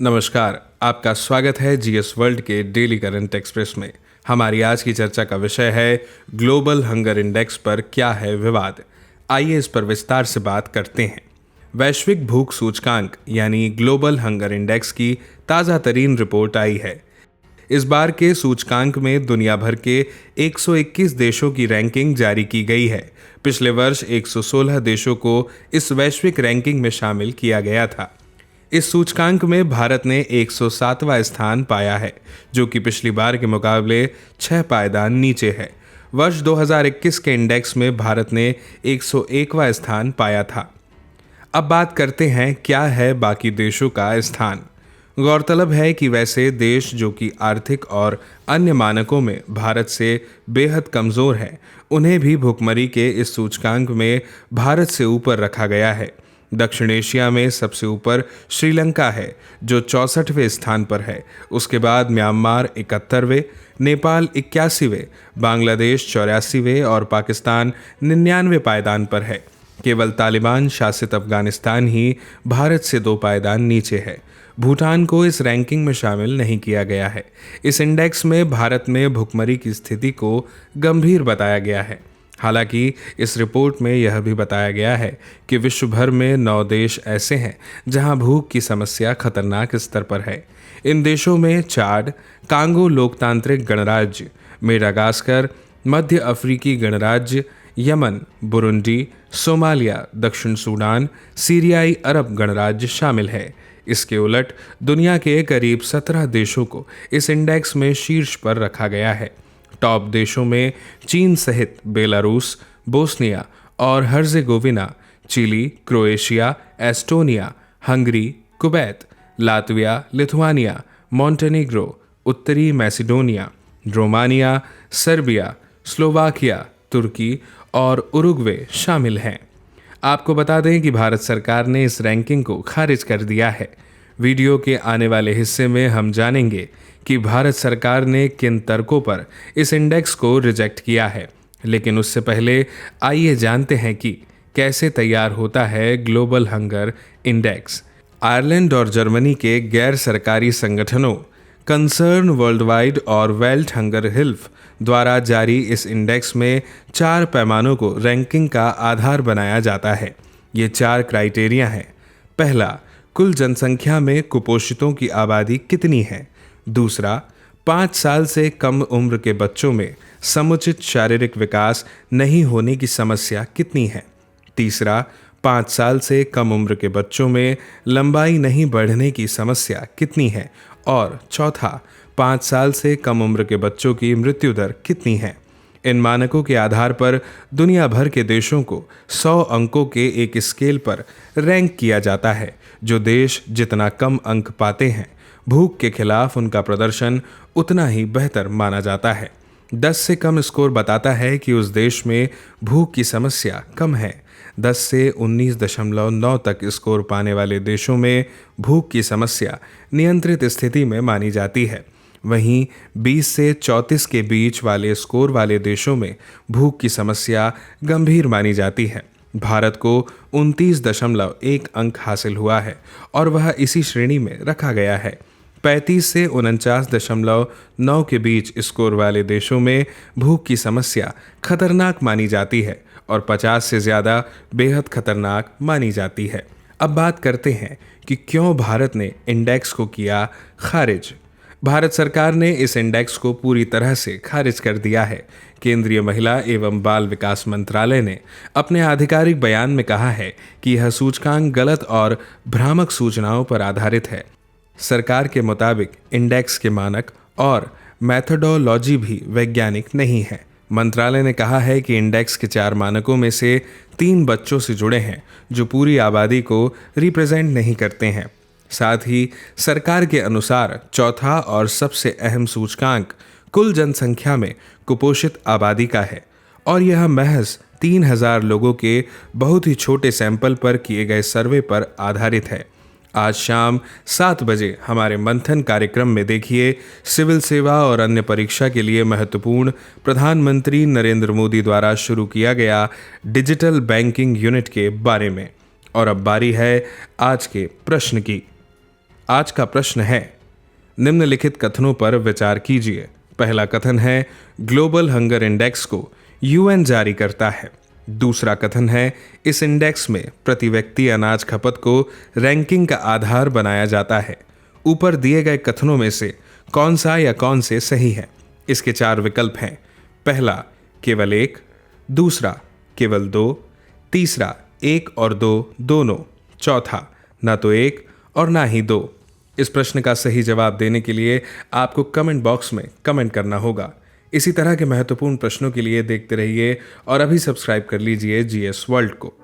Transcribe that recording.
नमस्कार, आपका स्वागत है जीएस वर्ल्ड के डेली करंट एक्सप्रेस में। हमारी आज की चर्चा का विषय है ग्लोबल हंगर इंडेक्स पर क्या है विवाद। आइए इस पर विस्तार से बात करते हैं। वैश्विक भूख सूचकांक यानी ग्लोबल हंगर इंडेक्स की ताज़ा तरीन रिपोर्ट आई है। इस बार के सूचकांक में दुनिया भर के 121 देशों की रैंकिंग जारी की गई है। पिछले वर्ष 116 देशों को इस वैश्विक रैंकिंग में शामिल किया गया था। इस सूचकांक में भारत ने 107वां स्थान पाया है, जो कि पिछली बार के मुकाबले 6 पायदान नीचे है। वर्ष 2021 के इंडेक्स में भारत ने 101वां स्थान पाया था। अब बात करते हैं क्या है बाकी देशों का स्थान। गौरतलब है कि वैसे देश जो कि आर्थिक और अन्य मानकों में भारत से बेहद कमज़ोर हैं, उन्हें भी भुखमरी के इस सूचकांक में भारत से ऊपर रखा गया है। दक्षिण एशिया में सबसे ऊपर श्रीलंका है, जो 64वें स्थान पर है। उसके बाद म्यांमार 71वें, नेपाल 81वें, बांग्लादेश 84वें और पाकिस्तान 99वें पायदान पर है। केवल तालिबान शासित अफगानिस्तान ही भारत से 2 पायदान नीचे है। भूटान को इस रैंकिंग में शामिल नहीं किया गया है। इस इंडेक्स में भारत में भुखमरी की स्थिति को गंभीर बताया गया है। हालांकि इस रिपोर्ट में यह भी बताया गया है कि विश्व भर में 9 देश ऐसे हैं जहां भूख की समस्या खतरनाक स्तर पर है। इन देशों में चाड, कांगो लोकतांत्रिक गणराज्य, मेडागास्कर, मध्य अफ्रीकी गणराज्य, यमन, बुरुंडी, सोमालिया, दक्षिण सूडान, सीरियाई अरब गणराज्य शामिल है। इसके उलट दुनिया के करीब 17 देशों को इस इंडेक्स में शीर्ष पर रखा गया है। टॉप देशों में चीन सहित बेलारूस, बोस्निया और Herzegovina, Chile, Croatia, Estonia, Hungary, Kuwait, Latvia, Lithuania, Montenegro, उत्तरी मैसिडोनिया, रोमानिया, सर्बिया, स्लोवाकिया, तुर्की और उरुग्वे शामिल हैं। आपको बता दें कि भारत सरकार ने इस रैंकिंग को खारिज कर दिया है। वीडियो के आने वाले हिस्से में हम जानेंगे कि भारत सरकार ने किन तर्कों पर इस इंडेक्स को रिजेक्ट किया है। लेकिन उससे पहले आइए जानते हैं कि कैसे तैयार होता है ग्लोबल हंगर इंडेक्स। आयरलैंड और जर्मनी के गैर सरकारी संगठनों कंसर्न वर्ल्डवाइड और वेल्ट हंगर हिल्फ द्वारा जारी इस इंडेक्स में 4 पैमानों को रैंकिंग का आधार बनाया जाता है। ये 4 क्राइटेरिया हैं। पहला, कुल जनसंख्या में कुपोषितों की आबादी कितनी है। दूसरा, 5 साल से कम उम्र के बच्चों में समुचित शारीरिक विकास नहीं होने की समस्या कितनी है। तीसरा, 5 साल से कम उम्र के बच्चों में लंबाई नहीं बढ़ने की समस्या कितनी है। और चौथा, 5 साल से कम उम्र के बच्चों की मृत्यु दर कितनी है। इन मानकों के आधार पर दुनिया भर के देशों को 100 अंकों के एक स्केल पर रैंक किया जाता है। जो देश जितना कम अंक पाते हैं, भूख के खिलाफ उनका प्रदर्शन उतना ही बेहतर माना जाता है। 10 से कम स्कोर बताता है कि उस देश में भूख की समस्या कम है। 10 से 19.9 तक स्कोर पाने वाले देशों में भूख की समस्या नियंत्रित स्थिति में मानी जाती है। वहीं 20 से 34 के बीच वाले स्कोर वाले देशों में भूख की समस्या गंभीर मानी जाती है। भारत को 29.1 अंक हासिल हुआ है और वह इसी श्रेणी में रखा गया है। 35 से 49.9 के बीच स्कोर वाले देशों में भूख की समस्या खतरनाक मानी जाती है और 50 से ज़्यादा बेहद खतरनाक मानी जाती है। अब बात करते हैं कि क्यों भारत ने इंडेक्स को किया खारिज। भारत सरकार ने इस इंडेक्स को पूरी तरह से खारिज कर दिया है। केंद्रीय महिला एवं बाल विकास मंत्रालय ने अपने आधिकारिक बयान में कहा है कि यह सूचकांक गलत और भ्रामक सूचनाओं पर आधारित है। सरकार के मुताबिक इंडेक्स के मानक और मेथोडोलॉजी भी वैज्ञानिक नहीं है। मंत्रालय ने कहा है कि इंडेक्स के 4 मानकों में से 3 बच्चों से जुड़े हैं, जो पूरी आबादी को रिप्रेजेंट नहीं करते हैं। साथ ही सरकार के अनुसार चौथा और सबसे अहम सूचकांक कुल जनसंख्या में कुपोषित आबादी का है और यह महज 3000 लोगों के बहुत ही छोटे सैंपल पर किए गए सर्वे पर आधारित है। आज शाम 7 बजे हमारे मंथन कार्यक्रम में देखिए सिविल सेवा और अन्य परीक्षा के लिए महत्वपूर्ण प्रधानमंत्री नरेंद्र मोदी द्वारा शुरू किया गया डिजिटल बैंकिंग यूनिट के बारे में। और अब बारी है आज के प्रश्न की। आज का प्रश्न है, निम्नलिखित कथनों पर विचार कीजिए। पहला कथन है, ग्लोबल हंगर इंडेक्स को यूएन जारी करता है। दूसरा कथन है, इस इंडेक्स में प्रति व्यक्ति अनाज खपत को रैंकिंग का आधार बनाया जाता है। ऊपर दिए गए कथनों में से कौन सा या कौन से सही है? इसके 4 विकल्प हैं। पहला, केवल 1। दूसरा, केवल 2। तीसरा, 1 और 2 दोनों। चौथा, ना तो 1 और ना ही 2। इस प्रश्न का सही जवाब देने के लिए आपको कमेंट बॉक्स में कमेंट करना होगा। इसी तरह के महत्वपूर्ण प्रश्नों के लिए देखते रहिए और अभी सब्सक्राइब कर लीजिए जीएस वर्ल्ड को।